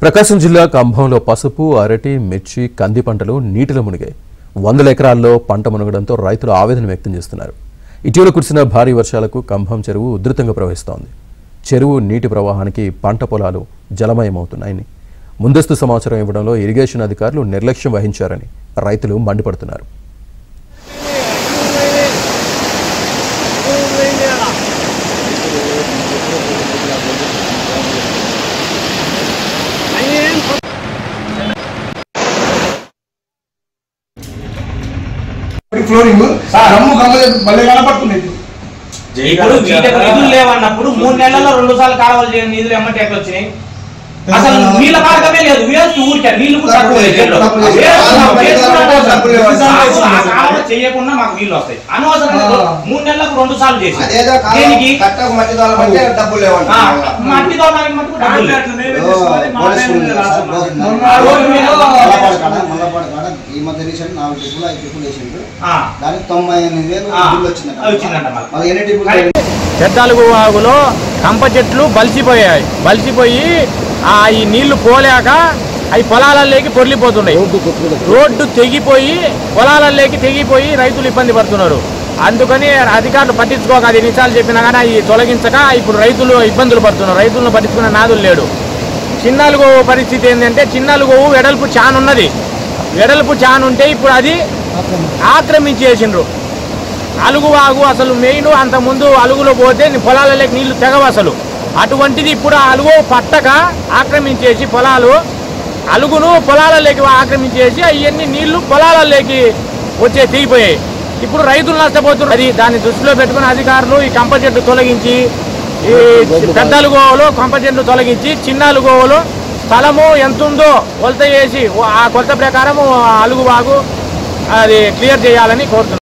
ప్రకాశం జిల్లా కంభంలో పసుపు, అరటి, మిర్చి, కంది పంటలు నీటిలో మునిగాయి. వందల ఎకరాల్లో పంట మునగడంతో రైతులు ఆవేదన వ్యక్తం చేస్తున్నారు. ఇటీవల కురిసిన భారీ వర్షాలకు కంభం చెరువు ఉధృతంగా ప్రవహిస్తోంది. చెరువు నీటి ప్రవాహానికి పంట పొలాలు జలమయమవుతున్నాయని, ముందస్తు సమాచారం ఇవ్వడంలో ఇరిగేషన్ అధికారులు నిర్లక్ష్యం వహించారని రైతులు మండిపడుతున్నారు. ఫ్లోరింగ్ రమ్ము మళ్ళీ కనపడుతుంది. ఇప్పుడు వీటికి నిధులు లేవన్నప్పుడు 3 నెలల్లో 2 సార్లు కాలువలు చేయని నిధులు ఎమ్మటి ఎక్కడ వచ్చినాయి? అసలు నీళ్ళ పథకమే లేదు. వేస్ట్ ఊరికే నీళ్లు కూడా తక్కువ చేయకుండా మాకు నీళ్లు వస్తాయి. అనవసరంగా 3 నెలలకు 2 సార్లు చేసి మట్టి తోలడానికి డబ్బులు లేవండి. మట్టి తోలడానికి మటుకు డబ్బులు ఈ మధ్య రీసెంట్ 4 టిప్పులు 5 టిప్పులు వేసిండ్రు. దానికి 98,000 వచ్చిందంట. పెద్దాలుగు వాగులో కంప చెట్లు బలిసిపోయి ఈ నీళ్లు పోలేక అవి పొలాలలోకి పొర్లిపోతున్నాయి. రోడ్డు తెగిపోయి పొలాలలోకి తెగిపోయి రైతులు ఇబ్బంది పడుతున్నారు. అందుకని అధికారులు పట్టించుకోక, అది నిమిషాలు చెప్పినా కానీ అవి తొలగించక ఇప్పుడు రైతులు ఇబ్బందులు పడుతున్నారు. రైతులను పట్టించుకునే నాదులు లేడు. చిన్నలుగోవు పరిస్థితి ఏంటంటే, చిన్నలుగోవు వెడల్పు చానున్నది. వెడల్పు చానుంటే ఇప్పుడు అది ఆక్రమించేసిండ్రు. అలుగువాగు అసలు మెయిన్, అంతకుముందు అలుగులో పోతే పొలాలలోకి నీళ్లు తెగవు అసలు. అటువంటిది ఇప్పుడు ఆ అలుగు పట్టక ఆక్రమించేసి అలుగును పొలాలలోకి ఆక్రమించేసి అవన్నీ నీళ్లు పొలాలలోకి తెగిపోయాయి. ఇప్పుడు రైతులు నష్టపోతున్నారు. అది దాన్ని దృష్టిలో పెట్టుకుని అధికారులు ఈ కంప చెట్లు తొలగించి, ఈ పెద్ద అలుగోవలో కంప చెట్లు తొలగించి చిన్న అలుగోవలో స్థలము ఎంత ఉందో కొలత చేసి ఆ కొలత ప్రకారం అలుగువాగు అది క్లియర్ చేయాలని కోరుతున్నారు.